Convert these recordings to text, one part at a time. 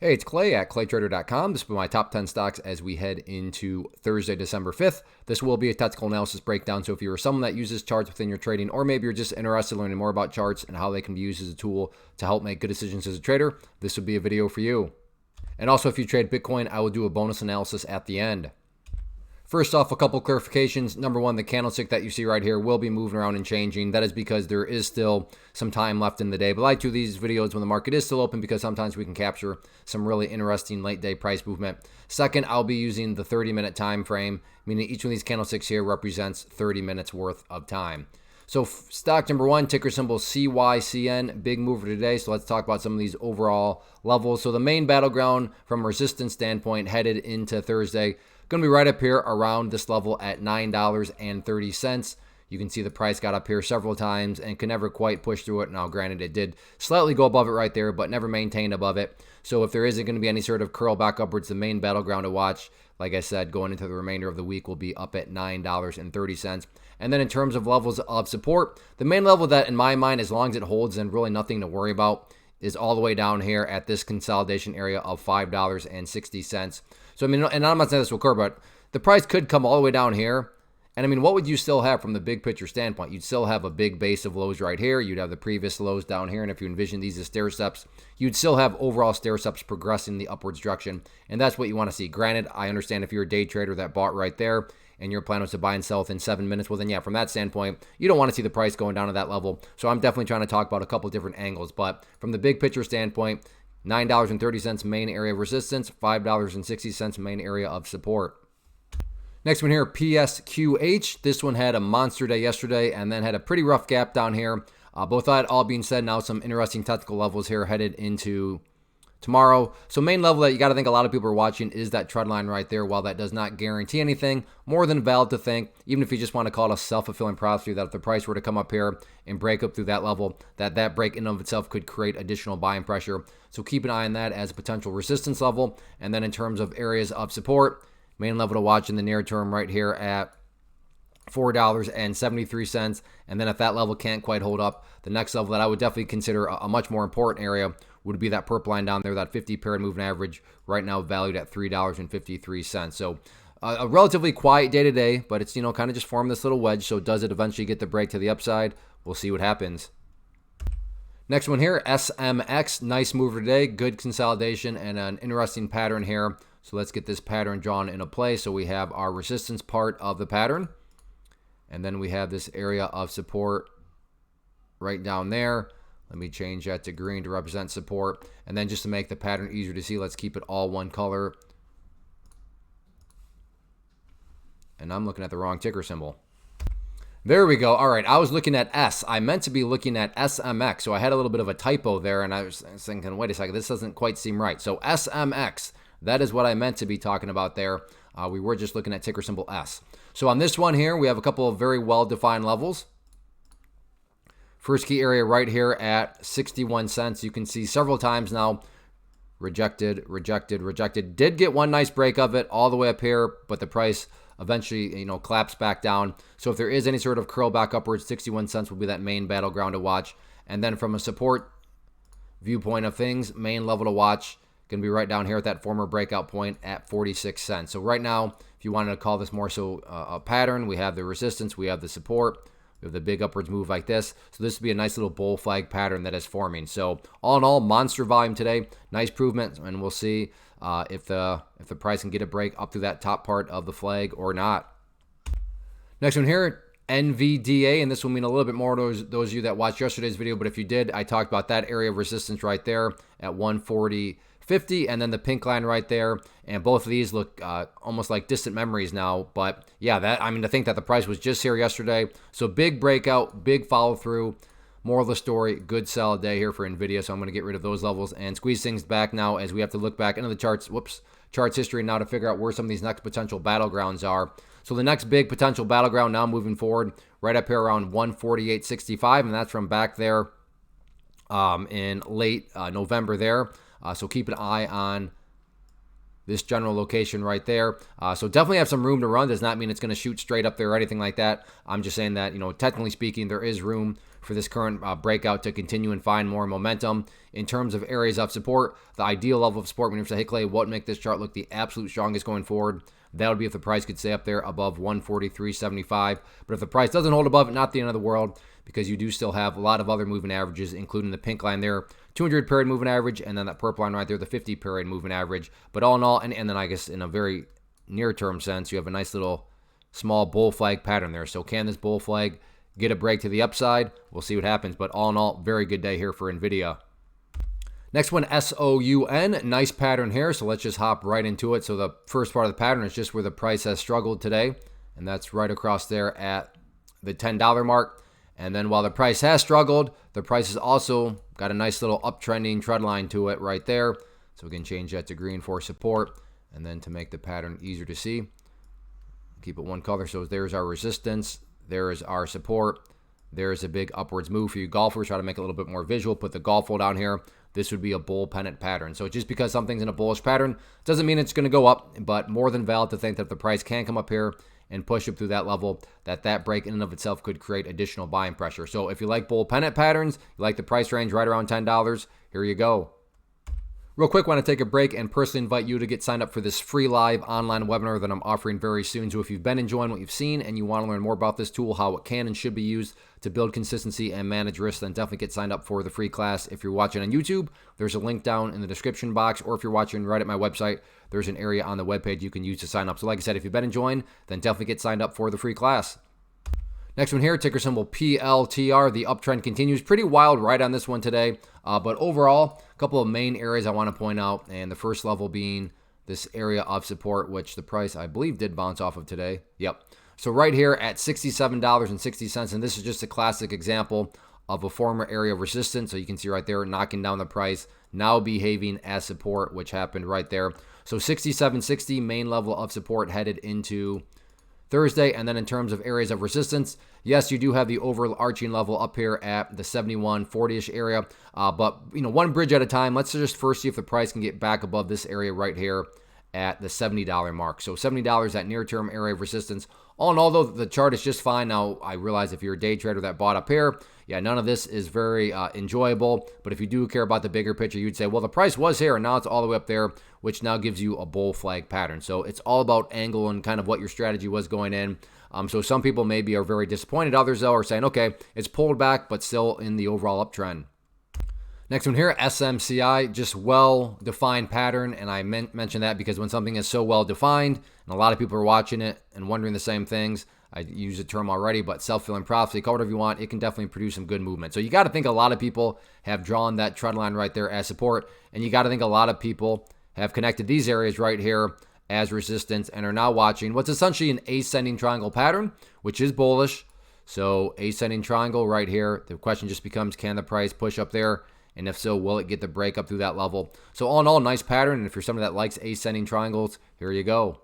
Hey, it's Clay at claytrader.com. This will be my top 10 stocks as we head into Thursday, December 5th. This will be a technical analysis breakdown. So if you're someone that uses charts within your trading, or maybe you're just interested in learning more about charts and how they can be used as a tool to help make good decisions as a trader, this would be a video for you. And also, if you trade Bitcoin, I will do a bonus analysis at the end. First off, a couple clarifications. Number one, the candlestick that you see right here will be moving around and changing. That is because there is still some time left in the day. But I like to do these videos when the market is still open because sometimes we can capture some really interesting late day price movement. Second, I'll be using the 30-minute time frame, meaning each one of these candlesticks here represents 30 minutes worth of time. So stock number one, ticker symbol CYCN, big mover today. So let's talk about some of these overall levels. So the main battleground from a resistance standpoint headed into Thursday, going to be right up here around this level at $9.30. You can see the price got up here several times and could never quite push through it. Now, granted, it did slightly go above it right there, but never maintained above it. So if there isn't going to be any sort of curl back upwards, the main battleground to watch, like I said, going into the remainder of the week will be up at $9.30. And then in terms of levels of support, the main level that in my mind, as long as it holds and really nothing to worry about, is all the way down here at this consolidation area of $5.60. So, I mean, and I'm not saying this will occur, but the price could come all the way down here. And I mean, what would you still have from the big picture standpoint? You'd still have a big base of lows right here. You'd have the previous lows down here. And if you envision these as stair steps, you'd still have overall stair steps progressing in the upwards direction. And that's what you want to see. Granted, I understand if you're a day trader that bought right there and your plan was to buy and sell within 7 minutes, well then yeah, from that standpoint, you don't want to see the price going down to that level. So I'm definitely trying to talk about a couple different angles. But from the big picture standpoint, $9.30 main area of resistance, $5.60 main area of support. Next one here, PSQH. This one had a monster day yesterday and then had a pretty rough gap down here. Both that all being said, now some interesting technical levels here headed into tomorrow. So main level that you got to think a lot of people are watching is that trend line right there. While that does not guarantee anything, more than valid to think, even if you just want to call it a self-fulfilling prophecy, that if the price were to come up here and break up through that level, that break in and of itself could create additional buying pressure. So keep an eye on that as a potential resistance level. And then in terms of areas of support, main level to watch in the near term right here at $4.73. And then if that level can't quite hold up, the next level that I would definitely consider a much more important area would be that purple line down there, that 50 period moving average, right now valued at $3.53. So a relatively quiet day today, but it's, kind of just formed this little wedge. So does it eventually get the break to the upside? We'll see what happens. Next one here, SMX, nice mover today, good consolidation and an interesting pattern here. So let's get this pattern drawn into play. So we have our resistance part of the pattern, and then we have this area of support right down there. Let me change that to green to represent support. And then just to make the pattern easier to see, let's keep it all one color. And I'm looking at the wrong ticker symbol. There we go. All right, I was looking at S. I meant to be looking at SMX. So I had a little bit of a typo there, and I was thinking, wait a second, this doesn't quite seem right. So SMX, that is what I meant to be talking about there. We were just looking at ticker symbol S. So on this one here, we have a couple of very well-defined levels. First key area right here at 61 cents. You can see several times now, rejected, rejected, rejected. Did get one nice break of it all the way up here, but the price eventually, collapsed back down. So if there is any sort of curl back upwards, 61 cents will be that main battleground to watch. And then from a support viewpoint of things, main level to watch, going to be right down here at that former breakout point at 46 cents. So right now, if you wanted to call this more so a pattern, we have the resistance, we have the support, we have the big upwards move like this. So this would be a nice little bull flag pattern that is forming. So all in all, monster volume today. Nice improvement, and we'll see if the price can get a break up through that top part of the flag or not. Next one here, NVDA, and this will mean a little bit more to those of you that watched yesterday's video, but if you did, I talked about that area of resistance right there at 140.50, and then the pink line right there, and both of these look almost like distant memories now. But yeah, to think that the price was just here yesterday, so big breakout, big follow through. Moral of the story, good solid day here for Nvidia, so I'm going to get rid of those levels and squeeze things back now as we have to look back into the charts history now to figure out where some of these next potential battlegrounds are. So the next big potential battleground now moving forward, right up here around 148.65, and that's from back there in late November there. So keep an eye on this general location right there. So definitely have some room to run. Does not mean it's going to shoot straight up there or anything like that. I'm just saying that, technically speaking, there is room for this current breakout to continue and find more momentum. In terms of areas of support, the ideal level of support when you're Clay, what would make this chart look the absolute strongest going forward? That would be if the price could stay up there above 143.75. But if the price doesn't hold above it, not the end of the world, because you do still have a lot of other moving averages, including the pink line there, 200 period moving average, and then that purple line right there, the 50 period moving average. But all in all, and then I guess in a very near-term sense, you have a nice little small bull flag pattern there. So can this bull flag get a break to the upside? We'll see what happens. But all in all, very good day here for Nvidia. Next one, SOUN. Nice pattern here, so let's just hop right into it. So the first part of the pattern is just where the price has struggled today, and that's right across there at the $10 mark. And then while the price has struggled, the price has also got a nice little uptrending trend line to it right there. So we can change that to green for support, and then to make the pattern easier to see, keep it one color. So there's our resistance, there is our support, there's a big upwards move for you golfers. Try to make it a little bit more visual. Put the golf hole down here. This would be a bull pennant pattern. So just because something's in a bullish pattern doesn't mean it's going to go up, but more than valid to think that the price can come up here and push up through that level, that break in and of itself could create additional buying pressure. So if you like bull pennant patterns, you like the price range right around $10, here you go. Real quick, want to take a break and personally invite you to get signed up for this free live online webinar that I'm offering very soon. So if you've been enjoying what you've seen and you want to learn more about this tool, how it can and should be used to build consistency and manage risk, then definitely get signed up for the free class. If you're watching on YouTube, there's a link down in the description box, or if you're watching right at my website, there's an area on the webpage you can use to sign up. So like I said, if you've been enjoying, then definitely get signed up for the free class. Next one here, ticker symbol PLTR. The uptrend continues. Pretty wild right on this one today. But overall, a couple of main areas I want to point out. And the first level being this area of support, which the price, I believe, did bounce off of today. Yep. So right here at $67.60. And this is just a classic example of a former area of resistance. So you can see right there, knocking down the price, now behaving as support, which happened right there. So 67.60, main level of support headed into Thursday. And then in terms of areas of resistance, yes, you do have the overarching level up here at the 71.40-ish area. But, one bridge at a time. Let's just first see if the price can get back above this area right here at the $70 mark. So $70, that near-term area of resistance. All in all, though, the chart is just fine. Now, I realize if you're a day trader that bought up here, yeah, none of this is very enjoyable. But if you do care about the bigger picture, you'd say, well, the price was here, and now it's all the way up there, which now gives you a bull flag pattern. So it's all about angle and kind of what your strategy was going in. So some people maybe are very disappointed. Others, though, are saying, okay, it's pulled back, but still in the overall uptrend. Next one here, SMCI, just well-defined pattern, and I mentioned that because when something is so well-defined, and a lot of people are watching it and wondering the same things, I use the term already, but self-fulfilling prophecy, call it whatever you want, it can definitely produce some good movement. So you got to think a lot of people have drawn that trend line right there as support, and you got to think a lot of people have connected these areas right here as resistance and are now watching what's essentially an ascending triangle pattern, which is bullish. So ascending triangle right here. The question just becomes, can the price push up there? And if so, will it get the break up through that level? So all in all, nice pattern. And if you're somebody that likes ascending triangles, here you go.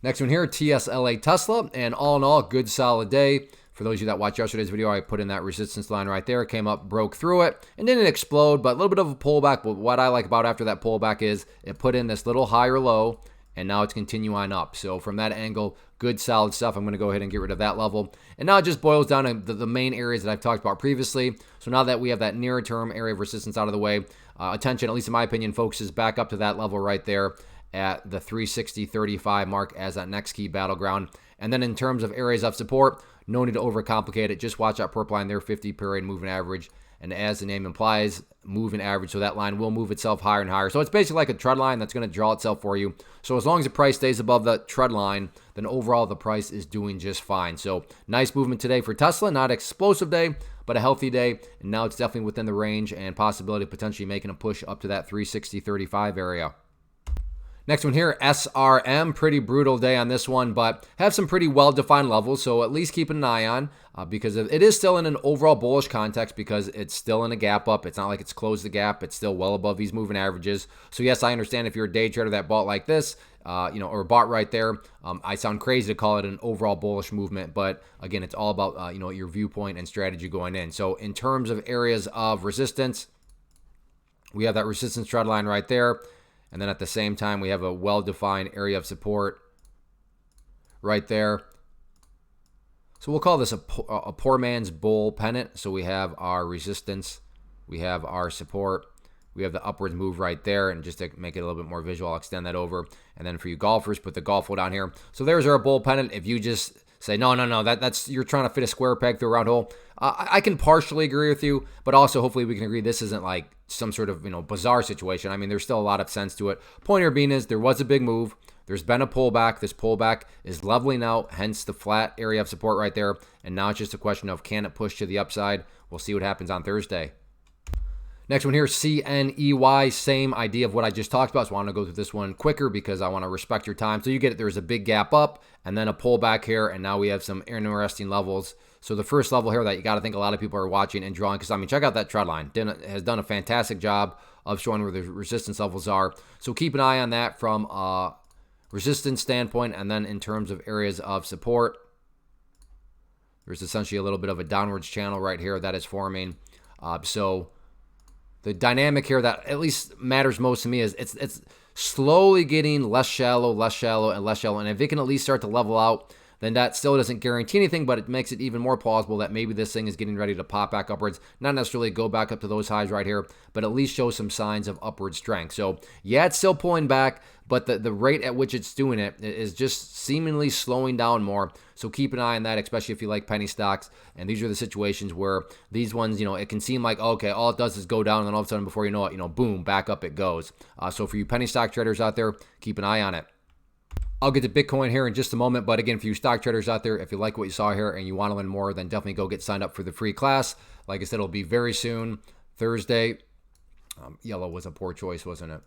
Next one here, TSLA Tesla. And all in all, good solid day. For those of you that watched yesterday's video, I put in that resistance line right there. It came up, broke through it, and didn't explode, but a little bit of a pullback. But what I like about after that pullback is it put in this little higher low, and now it's continuing up. So from that angle, good solid stuff. I'm going to go ahead and get rid of that level. And now it just boils down to the main areas that I've talked about previously. So now that we have that nearer term area of resistance out of the way, attention, at least in my opinion, focuses back up to that level right there at the 360.35 mark as that next key battleground. And then in terms of areas of support, no need to overcomplicate it. Just watch that purple line there, 50 period moving average. And as the name implies, moving average. So that line will move itself higher and higher. So it's basically like a trend line that's going to draw itself for you. So as long as the price stays above the trend line, then overall the price is doing just fine. So nice movement today for Tesla. Not explosive day, but a healthy day. And now it's definitely within the range and possibility of potentially making a push up to that 360.35 area. Next one here, SRM. Pretty brutal day on this one, but have some pretty well-defined levels, so at least keep an eye on because it is still in an overall bullish context because it's still in a gap up. It's not like it's closed the gap. It's still well above these moving averages. So yes, I understand if you're a day trader that bought like this, or bought right there. I sound crazy to call it an overall bullish movement, but again, it's all about your viewpoint and strategy going in. So in terms of areas of resistance, we have that resistance trend line right there And then at the same time, we have a well-defined area of support right there. So we'll call this a poor man's bull pennant. So we have our resistance, we have our support, we have the upwards move right there. And just to make it a little bit more visual, I'll extend that over. And then for you golfers, put the golf hole down here. So there's our bull pennant. If you just say, no, that's you're trying to fit a square peg through a round hole, I can partially agree with you, but also hopefully we can agree this isn't like some sort of, bizarre situation. I mean, there's still a lot of sense to it. Point here being is there was a big move. There's been a pullback. This pullback is leveling out, hence the flat area of support right there. And now it's just a question of, can it push to the upside? We'll see what happens on Thursday. Next one here, CNEY, same idea of what I just talked about. So I want to go through this one quicker because I want to respect your time. So you get it, there's a big gap up and then a pullback here, and now we have some interesting levels. So the first level here that you got to think a lot of people are watching and drawing, because I mean, check out that trend line. Has done a fantastic job of showing where the resistance levels are. So keep an eye on that from a resistance standpoint, and then in terms of areas of support, there's essentially a little bit of a downwards channel right here that is forming. So the dynamic here that at least matters most to me is it's slowly getting less shallow, and less shallow. And if it can at least start to level out, then that still doesn't guarantee anything, but it makes it even more plausible that maybe this thing is getting ready to pop back upwards. Not necessarily go back up to those highs right here, but at least show some signs of upward strength. So yeah, it's still pulling back, but the rate at which it's doing it is just seemingly slowing down more. So keep an eye on that, especially if you like penny stocks. And these are the situations where these ones, it can seem like, okay, all it does is go down, and then all of a sudden, before you know it, boom, back up it goes. So for you penny stock traders out there, keep an eye on it. I'll get to Bitcoin here in just a moment, but again, for you stock traders out there, if you like what you saw here and you want to learn more, then definitely go get signed up for the free class. Like I said, it'll be very soon, Thursday. Yellow was a poor choice, wasn't it?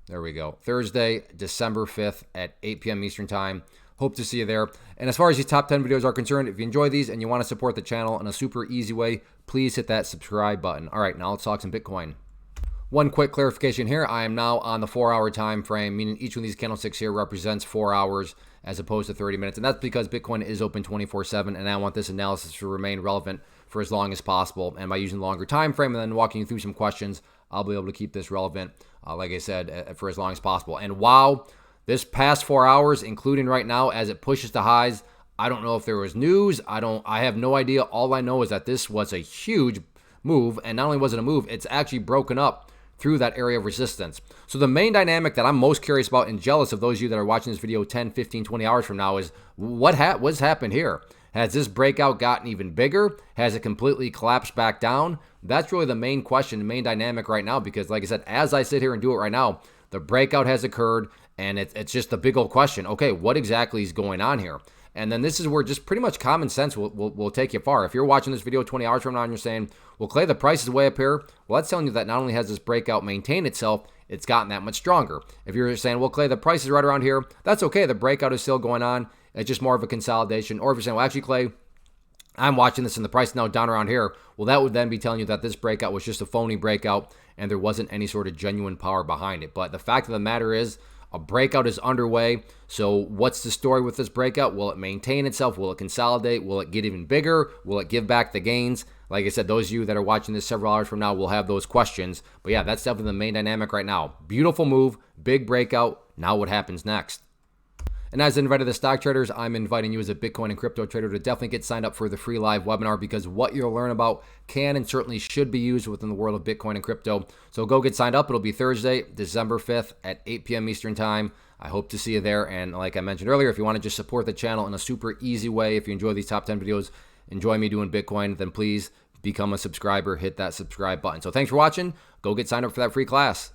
There we go. Thursday, December 5th at 8 p.m. Eastern Time. Hope to see you there. And as far as these top 10 videos are concerned, if you enjoy these and you want to support the channel in a super easy way, please hit that subscribe button. All right, now let's talk some Bitcoin. One quick clarification here. I am now on the 4-hour time frame, meaning each one of these candlesticks here represents 4 hours as opposed to 30 minutes. And that's because Bitcoin is open 24/7, and I want this analysis to remain relevant for as long as possible. And by using longer time frame and then walking you through some questions, I'll be able to keep this relevant, like I said, for as long as possible. And wow, this past 4 hours, including right now as it pushes to highs, I don't know if there was news. I have no idea. All I know is that this was a huge move, and not only was it a move, it's actually broken up through that area of resistance. So the main dynamic that I'm most curious about and jealous of those of you that are watching this video 10, 15, 20 hours from now is what's happened here? Has this breakout gotten even bigger? Has it completely collapsed back down? That's really the main question, the main dynamic right now, because like I said, as I sit here and do it right now, the breakout has occurred, and it's just the big old question. Okay, what exactly is going on here? And then this is where just pretty much common sense will take you far. If you're watching this video 20 hours from now and you're saying, well, Clay, the price is way up here, well, that's telling you that not only has this breakout maintained itself, it's gotten that much stronger. If you're saying, well, Clay, the price is right around here, that's okay. The breakout is still going on. It's just more of a consolidation. Or if you're saying, well, actually, Clay, I'm watching this and the price is now down around here, well, that would then be telling you that this breakout was just a phony breakout and there wasn't any sort of genuine power behind it. But the fact of the matter is, a breakout is underway. So what's the story with this breakout? Will it maintain itself? Will it consolidate? Will it get even bigger? Will it give back the gains? Like I said, those of you that are watching this several hours from now will have those questions. But yeah, that's definitely the main dynamic right now. Beautiful move, big breakout. Now what happens next? And as I invited the stock traders, I'm inviting you as a Bitcoin and crypto trader to definitely get signed up for the free live webinar, because what you'll learn about can and certainly should be used within the world of Bitcoin and crypto. So go get signed up. It'll be Thursday, December 5th at 8 p.m. Eastern Time. I hope to see you there. And like I mentioned earlier, if you want to just support the channel in a super easy way, if you enjoy these top 10 videos, enjoy me doing Bitcoin, then please become a subscriber, hit that subscribe button. So thanks for watching. Go get signed up for that free class.